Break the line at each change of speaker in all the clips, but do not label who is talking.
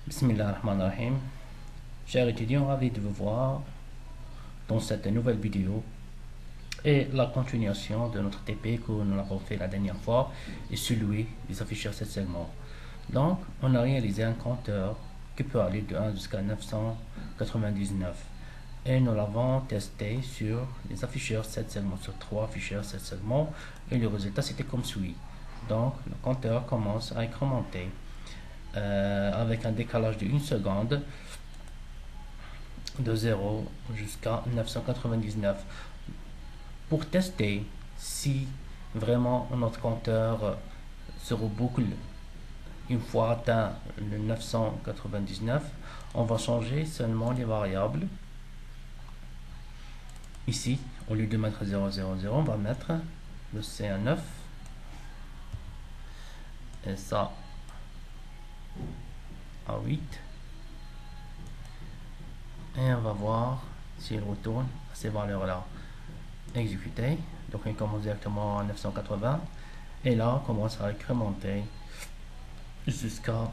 Bismillahirrahmanirrahim. Chers étudiants, ravi de vous voir dans cette nouvelle vidéo et la continuation de notre TP que nous avons fait la dernière fois et celui des afficheurs 7 segments. Donc, on a réalisé un compteur qui peut aller de 1 jusqu'à 999 et nous l'avons testé sur les afficheurs 7 segments, sur 3 afficheurs 7 segments et le résultat c'était comme suit. Donc, le compteur commence à incrémenter avec un décalage de 1 seconde de 0 jusqu'à 999 pour tester si vraiment notre compteur se reboucle une fois atteint le 999. On va changer seulement les variables. Ici, au lieu de mettre 000, on va mettre le C à 9 et ça à 8. Et on va voir s'il retourne à ces valeurs-là. Exécuter. Donc il commence directement à 980. Et là, on commence à incrémenter jusqu'à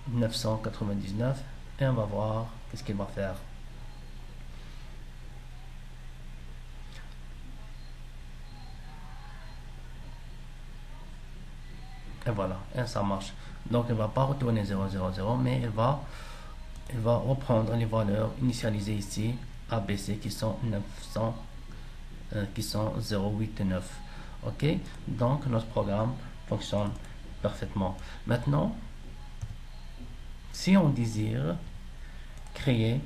999. Et on va voir qu'est-ce qu'il va faire. Et voilà, et ça marche. Donc, elle ne va pas retourner 000, mais elle va reprendre les valeurs initialisées ici, ABC, qui sont 900, qui sont 089. Ok, donc notre programme fonctionne parfaitement. Maintenant, si on désire créer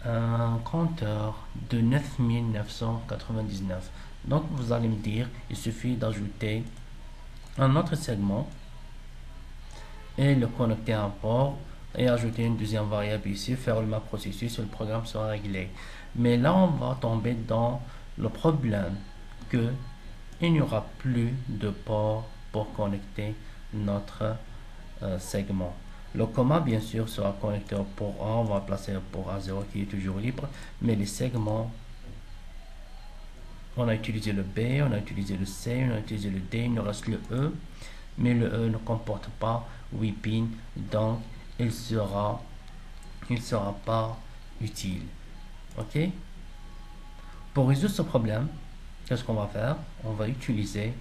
un compteur de 9999, donc vous allez me dire, il suffit d'ajouter un autre segment et le connecter à un port et ajouter une deuxième variable ici, faire le même processus et le programme sera réglé. Mais là, on va tomber dans le problème que il n'y aura plus de port pour connecter notre segment. Le comma, bien sûr, sera connecté au port A. On va placer le port A0 qui est toujours libre, mais les segments, on a utilisé le B, on a utilisé le C, on a utilisé le D, il nous reste le E, mais le E ne comporte pas 8 pins, donc il sera pas utile. Ok? Pour résoudre ce problème, qu'est-ce qu'on va faire? On va utiliser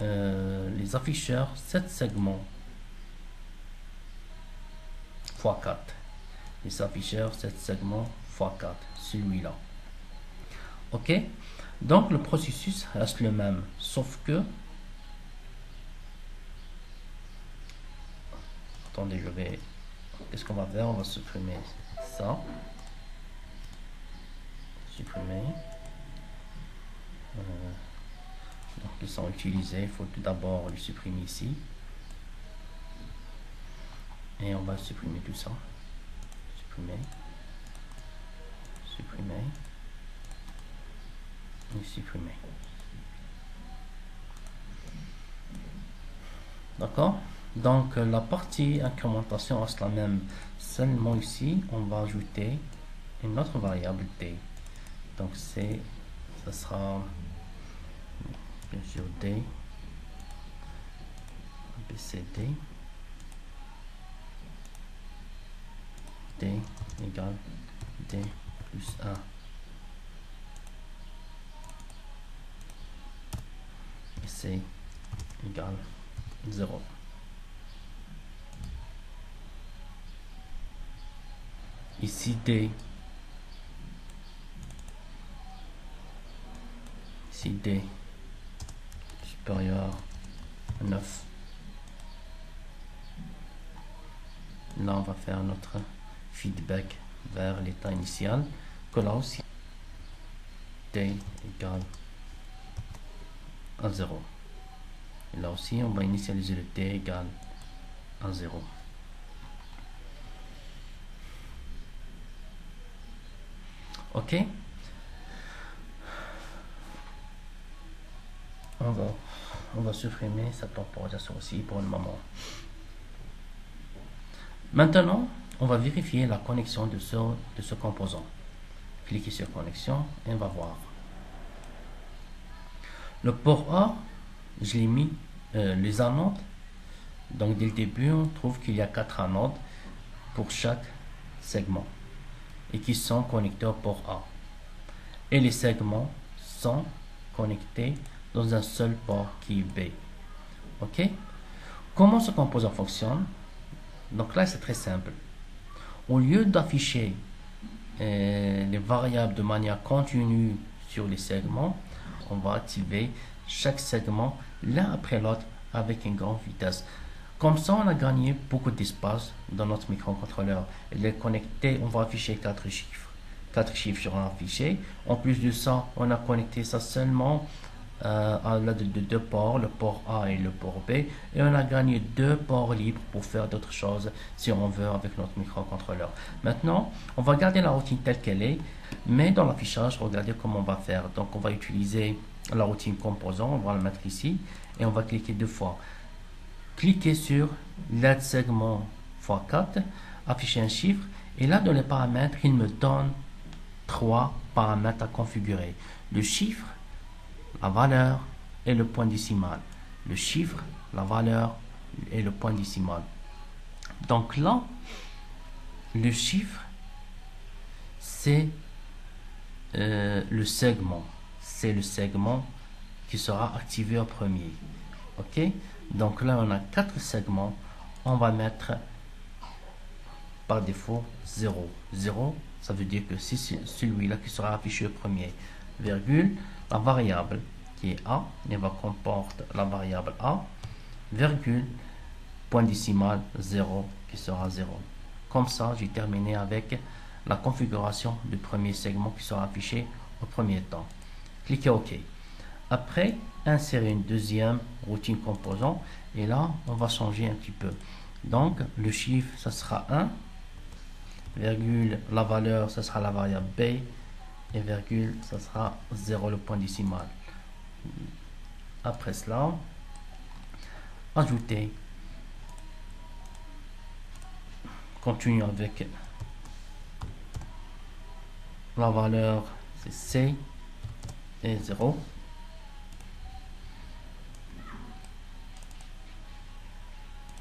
les afficheurs 7 segments x 4. Les afficheurs 7 segments x 4, celui-là. Ok? Donc le processus reste le même, sauf que attendez, qu'est-ce qu'on va faire? On va supprimer ça. Supprimer. Donc ils sont utilisés, il faut tout d'abord le supprimer ici. Et on va supprimer tout ça. Supprimer. Supprimer. Et supprimer. D'accord? Donc la partie incrémentation reste la même. Seulement ici, on va ajouter une autre variable D. Donc ça sera bien sûr D, ABCD, D égale D plus 1. Et C égale 0. Ici D. Ici D supérieur à 9. Là, on va faire notre feedback vers l'état initial, que là aussi D égale à 0. Et là aussi, on va initialiser le D égale à 0. Ok? On va supprimer cette temporisation aussi pour le moment. Maintenant, on va vérifier la connexion de ce composant. Cliquez sur connexion et on va voir. Le port A, je l'ai mis les anodes Donc dès le début, on trouve qu'il y a 4 anodes pour chaque segment et qui sont connectés au port A. Et les segments sont connectés dans un seul port qui est B. Ok? Comment ce composant fonctionne? Donc là, c'est très simple. Au lieu d'afficher les variables de manière continue sur les segments, on va activer chaque segment l'un après l'autre avec une grande vitesse. Comme ça, on a gagné beaucoup d'espace dans notre microcontrôleur. Il est connecté, on va afficher 4 chiffres. 4 chiffres seront affichés. En plus de ça, on a connecté ça seulement à l'aide de deux ports, le port A et le port B, et on a gagné 2 ports libres pour faire d'autres choses si on veut avec notre microcontrôleur. Maintenant, on va garder la routine telle qu'elle est, mais dans l'affichage, regardez comment on va faire. Donc on va utiliser la routine composant, on va la mettre ici, et on va cliquer 2 fois. Cliquez sur l'aide segment x4, afficher un chiffre, et là dans les paramètres, il me donne 3 paramètres à configurer. Le chiffre, la valeur et le point décimal. Le chiffre, la valeur et le point décimal. Donc là, le chiffre, c'est le segment. C'est le segment qui sera activé en premier. Ok? Donc là, on a 4 segments. On va mettre par défaut 0. 0, ça veut dire que c'est celui-là qui sera affiché au premier. Virgule, la variable qui est A, elle va comporter la variable A, virgule, point décimal 0 qui sera 0. Comme ça, j'ai terminé avec la configuration du premier segment qui sera affiché au premier temps. Cliquez OK. Après, insérer une deuxième routine composant et là, on va changer un petit peu. Donc, le chiffre, ça sera 1, virgule, la valeur, ça sera la variable B, et virgule, ça sera 0 le point décimal. Après cela, ajouter, continue avec la valeur, c'est C et 0.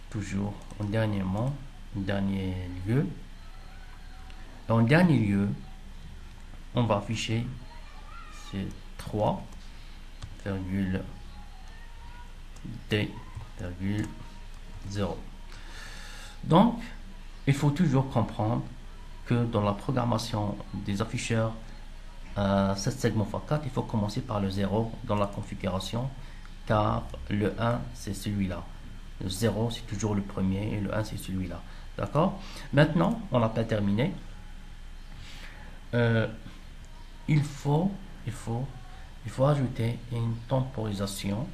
Toujours en dernier lieu. Et en dernier lieu, on va afficher c'est 3, virgule D, virgule 0. Donc, il faut toujours comprendre que dans la programmation des afficheurs 7 segments x4, il faut commencer par le 0 dans la configuration, car le 1, c'est celui-là. Le 0, c'est toujours le premier, et le 1, c'est celui-là. D'accord? Maintenant, on n'a pas terminé. Il faut ajouter une temporisation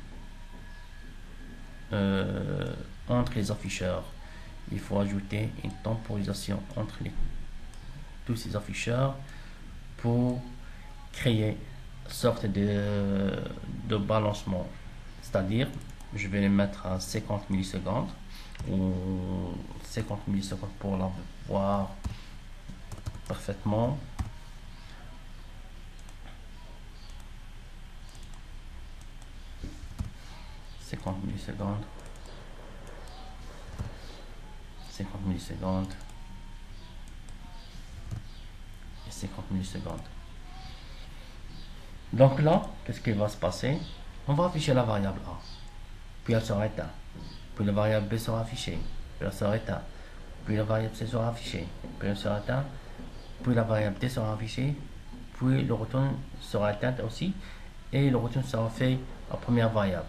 entre les afficheurs. Il faut ajouter une temporisation entre tous ces afficheurs pour créer une sorte de balancement. C'est-à-dire, je vais les mettre à 50 millisecondes ou 50 millisecondes pour la voir parfaitement. Millisecondes, 50 millisecondes et 50 millisecondes. Donc là, qu'est-ce qui va se passer? On va afficher la variable A, puis elle sera éteinte, puis la variable B sera affichée, puis elle sera éteinte, puis la variable C sera affichée, puis elle sera éteinte, puis la variable D sera affichée, puis le retour sera éteinte aussi, et le retour sera fait à première variable.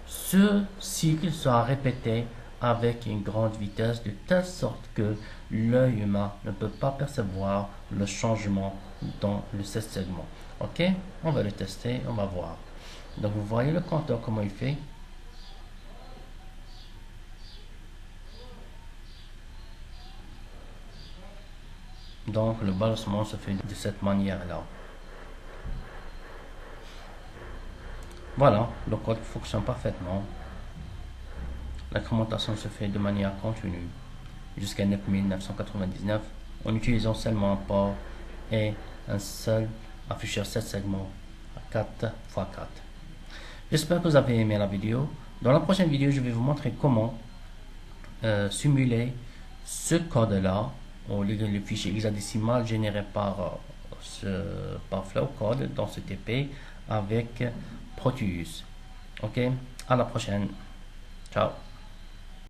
Ce cycle sera répété avec une grande vitesse de telle sorte que l'œil humain ne peut pas percevoir le changement dans le 7 segments. Ok, on va le tester, on va voir. Donc vous voyez le compteur comment il fait. Donc le balancement se fait de cette manière-là. Voilà, le code fonctionne parfaitement. L'incrémentation se fait de manière continue jusqu'à 9999 en utilisant seulement un port et un seul afficheur 7 segments à 4 x 4. J'espère que vous avez aimé la vidéo. Dans la prochaine vidéo, je vais vous montrer comment simuler ce code-là, ou le fichier hexadécimal généré par Flowcode dans ce TP avec Proteus. Ok, à la prochaine. Ciao.